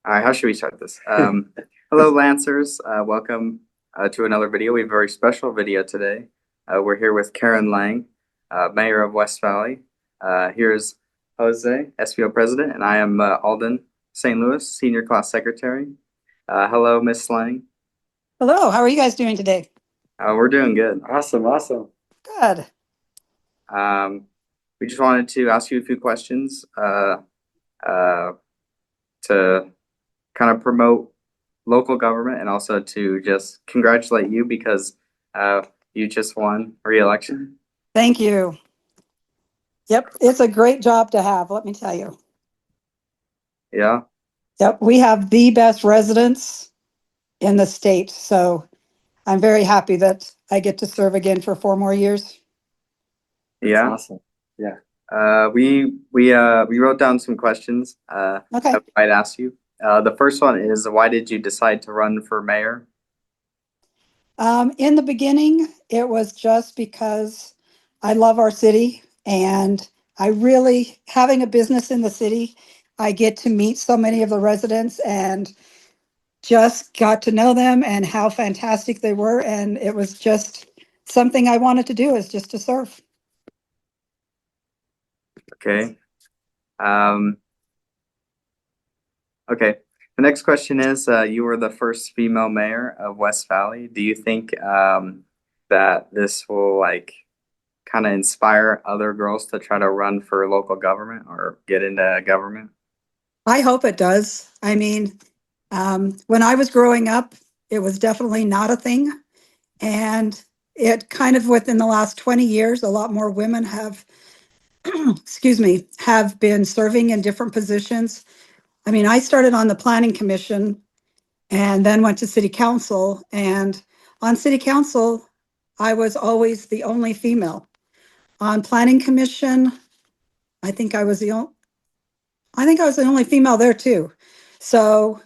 All right, how should we start this? Hello, Lancers. Welcome to another video. We have a very special video today. We're here with Karen Lang, Mayor of West Valley. Here's Jose, SVO President, and I am Alden St. Louis, Senior Class Secretary. Hello, Miss Lang. Hello, how are you guys doing today? We're doing good. Awesome, awesome. Good. We just wanted to ask you a few questions to kind of promote local government and also to just congratulate you because you just won re-election. Thank you. Yep, it's a great job to have, let me tell you. Yeah. Yep, we have the best residents in the state, so I'm very happy that I get to serve again for 4 more years. Yeah. That's awesome. Yeah. We wrote down some questions Okay. that I'd ask you. The first one is, why did you decide to run for mayor? In the beginning, it was just because I love our city and I really, having a business in the city, I get to meet so many of the residents and just got to know them and how fantastic they were. And it was just something I wanted to do, is just to serve. Okay. Okay. The next question is, you were the first female mayor of West Valley. Do you think that this will kind of inspire other girls to try to run for local government or get into government? I hope it does. I mean, when I was growing up, it was definitely not a thing. And it kind of within the last 20 years, a lot more women have, excuse me, have been serving in different positions. I mean, I started on the planning commission and then went to city council. And on city council, I was always the only female. On planning commission, I think I was the only, female there too. So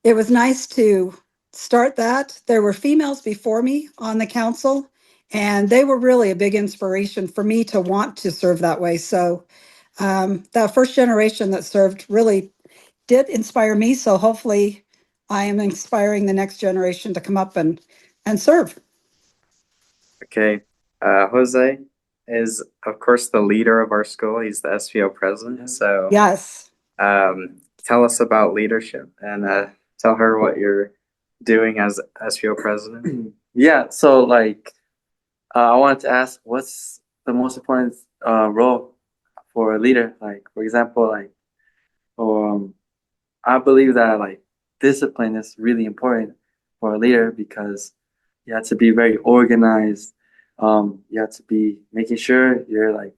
it was nice to start that. There were females before me on the council, and they were really a big inspiration for me to want to serve that way. So that first generation that served really did inspire me. So hopefully I am inspiring the next generation to come up and serve. Okay. Jose is, of course, the leader of our school. He's the SVO president. So Yes. tell us about leadership and tell her what you're doing as SVO president. Yeah. So, I wanted to ask, what's the most important role for a leader? Like, for example, I believe that discipline is really important for a leader because you have to be very organized. You have to be making sure you're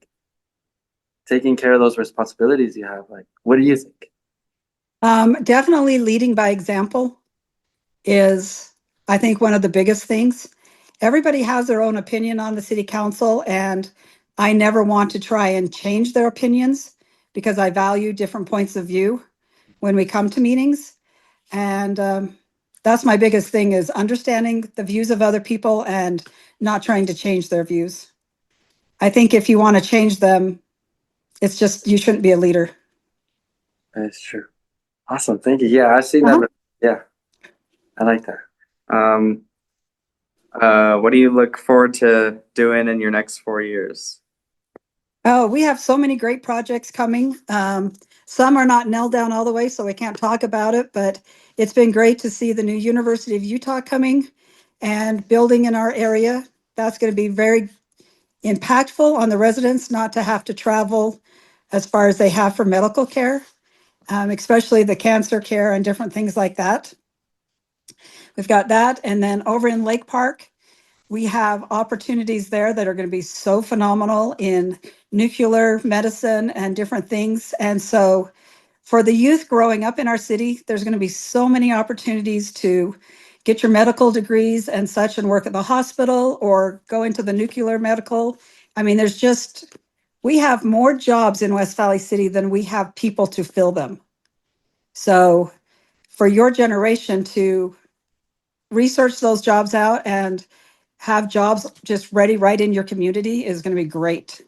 taking care of those responsibilities you have. Like, what do you think? Definitely leading by example is, I think, one of the biggest things. Everybody has their own opinion on the city council, and I never want to try and change their opinions because I value different points of view when we come to meetings. And that's my biggest thing, is understanding the views of other people and not trying to change their views. I think if you want to change them, it's just, you shouldn't be a leader. That's true. Awesome. Thank you. Yeah, I've seen that. Yeah, I like that. What do you look forward to doing in your next 4 years? Oh, we have so many great projects coming. Some are not nailed down all the way, so we can't talk about it, but it's been great to see the new University of Utah coming and building in our area. That's going to be very impactful on the residents, not to have to travel as far as they have for medical care, especially the cancer care and different things like that. We've got that. And then over in Lake Park, we have opportunities there that are going to be so phenomenal in nuclear medicine and different things. And so for the youth growing up in our city, there's going to be so many opportunities to get your medical degrees and such and work at the hospital or go into the nuclear medical. I mean, we have more jobs in West Valley City than we have people to fill them. So for your generation to research those jobs out and have jobs just ready right in your community is going to be great.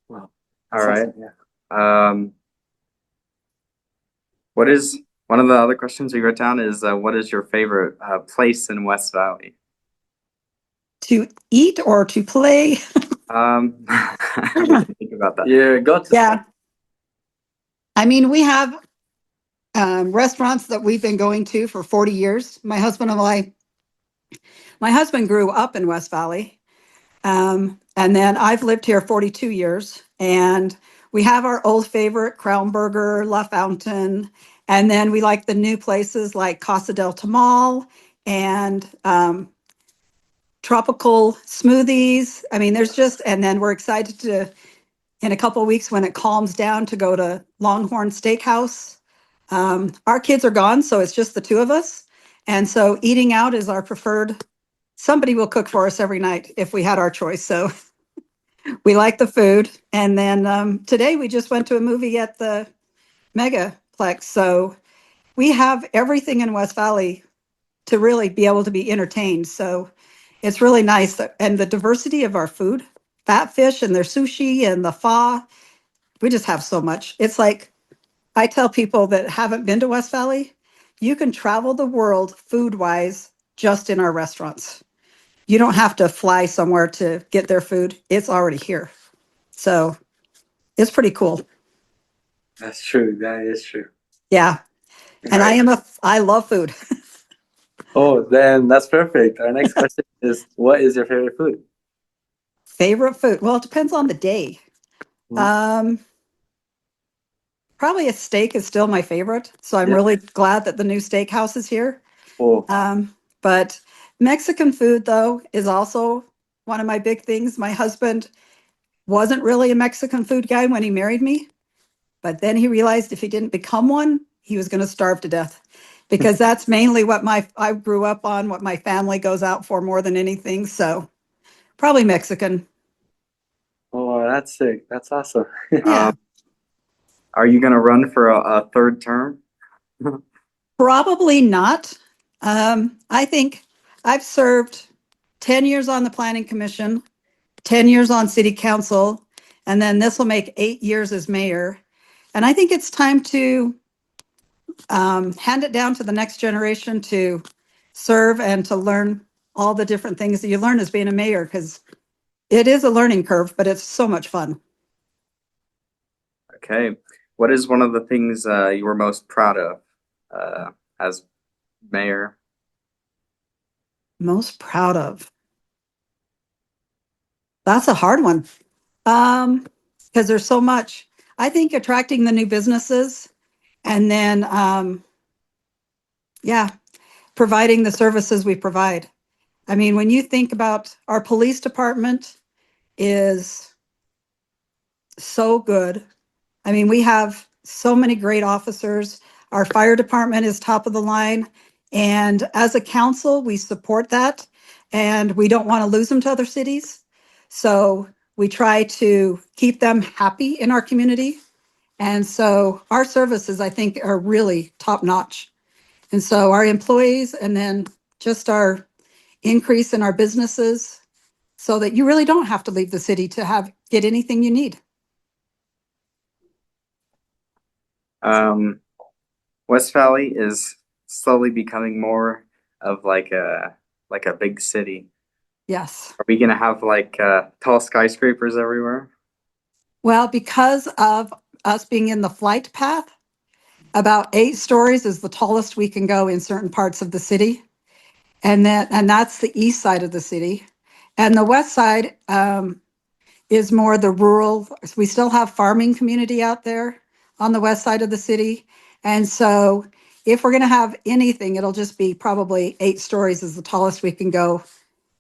Well, All right. yeah. What is one of the other questions we wrote down is what is your favorite place in West Valley? To eat or to play? We can think about that. Your go-to Yeah. spot. I mean, we have restaurants that we've been going to for 40 years. My husband grew up in West Valley. And then I've lived here 42 years. And we have our old favorite, Crown Burger, La Fountain. And then we like the new places like Casa del Tamal and Tropical Smoothies. I mean, and then we're excited to, in a couple of weeks when it calms down, to go to Longhorn Steakhouse. Our kids are gone, so it's just the two of us. And so eating out is our preferred. Somebody will cook for us every night if we had our choice. So we like the food. And then today we just went to a movie at the Megaplex. So we have everything in West Valley to really be able to be entertained. So it's really nice. And the diversity of our food, fat fish and their sushi and the pho, we just have so much. It's like, I tell people that haven't been to West Valley, you can travel the world food wise just in our restaurants. You don't have to fly somewhere to get their food. It's already here. So it's pretty cool. That's true. That is true. Yeah. And I love food. Oh, then that's perfect. Our next question is, what is your favorite food? Favorite food? Well, it depends on the day. Mhm. Probably a steak is still my favorite. So I'm Yeah. really glad that the new steakhouse is here. Oh, But Mexican food, though, is also one of my big things. My husband wasn't really a Mexican food guy when he married me, but then he realized if he didn't become one, he was going to starve to death, because that's mainly what I grew up on, what my family goes out for more than anything. So probably Mexican. oh, that's sick. That's awesome. Yeah, Are you gonna run for a third term? probably not. I think I've served 10 years on the Planning Commission, 10 years on City Council, and then this will make 8 years as mayor. And I think it's time to hand it down to the next generation to serve and to learn all the different things that you learn as being a mayor, because it is a learning curve, but it's so much fun. Okay. What is one of the things you were most proud of as mayor? Most proud of? That's a hard one. Because there's so much. I think attracting the new businesses, and then yeah, providing the services we provide. I mean, when you think about our police department is so good. I mean, we have so many great officers. Our fire department is top of the line. And as a council, we support that. And we don't want to lose them to other cities. So we try to keep them happy in our community. And so our services, I think, are really top notch. And so our employees, and then just our increase in our businesses, so that you really don't have to leave the city to get anything you need. West Valley is slowly becoming more of like a big city. Yes. Are we gonna have like tall skyscrapers everywhere? Well, because of us being in the flight path, about 8 stories is the tallest we can go in certain parts of the city. And that's the east side of the city. And the west side is more the rural. We still have farming community out there on the west side of the city. And so if we're going to have anything, it'll just be probably 8 stories is the tallest we can go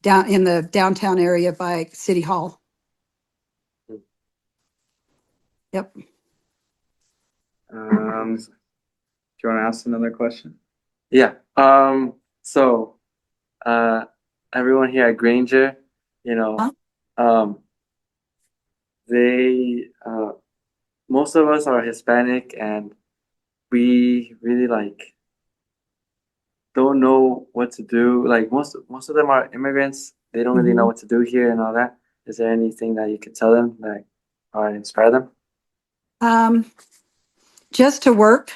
down in the downtown area by City Hall. Yep. Do you want to ask another question? Yeah. So, everyone here at Granger, you know, Huh? they, most of us are Hispanic, and we really like don't know what to do. Like most of them are immigrants. They don't really know what to do here and all that. Is there anything that you could tell them that or inspire them? Just to work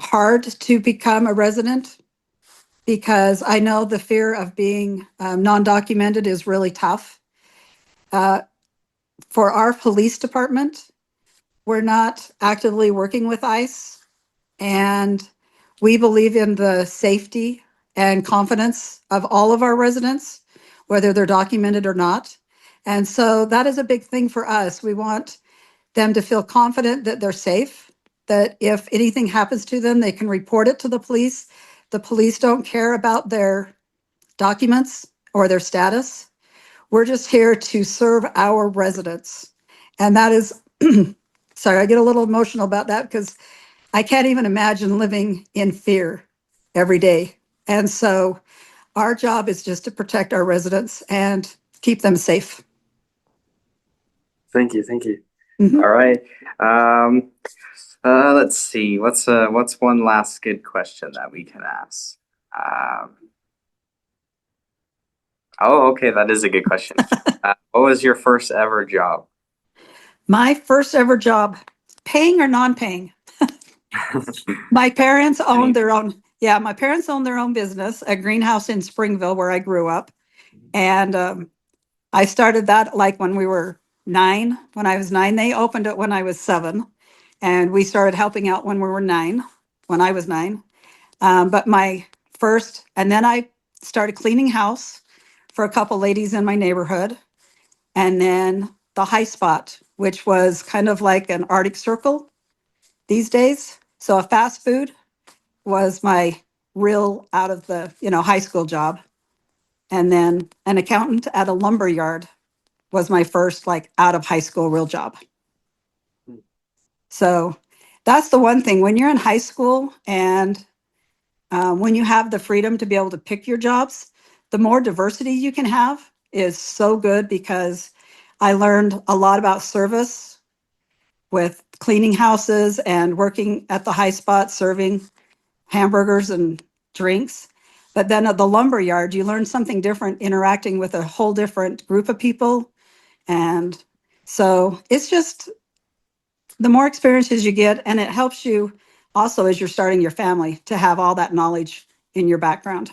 hard to become a resident because I know the fear of being non-documented is really tough. For our police department, we're not actively working with ICE, and we believe in the safety and confidence of all of our residents, whether they're documented or not. And so that is a big thing for us. We want them to feel confident that they're safe, that if anything happens to them, they can report it to the police. The police don't care about their documents or their status. We're just here to serve our residents. And that is, sorry, I get a little emotional about that because I can't even imagine living in fear every day. And so our job is just to protect our residents and keep them safe. Thank you. Thank you. Mhm. All right. Let's see. What's one last good question that we can ask? Oh, okay, that is a good question. What was your first ever job? My first ever job, paying or non-paying. My parents owned their own, yeah, my parents owned their own business, a greenhouse in Springville where I grew up. And I started that like when we were 9. When I was 9, they opened it when I was 7. And we started helping out when we were 9, when I was 9. But my first, and then I started cleaning house for a couple ladies in my neighborhood. And then the High Spot, which was kind of like an Arctic Circle these days. So a fast food was my real out of the, high school job. And then an accountant at a lumber yard was my first like out of high school real job. So that's the one thing when you're in high school and when you have the freedom to be able to pick your jobs, the more diversity you can have is so good because I learned a lot about service with cleaning houses and working at the High Spot serving hamburgers and drinks. But then at the lumber yard, you learn something different interacting with a whole different group of people. And so it's just the more experiences you get, and it helps you also as you're starting your family to have all that knowledge in your background.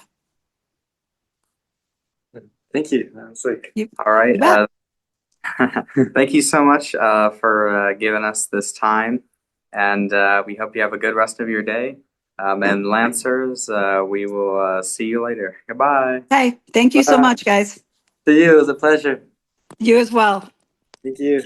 Thank you. That's like All right. You bet. Thank you so much for giving us this time, and we hope you have a good rest of your day. And Lancers, we will see you later. Goodbye. Hey, thank you so much, guys. to you. It was a pleasure. You as well. Thank you.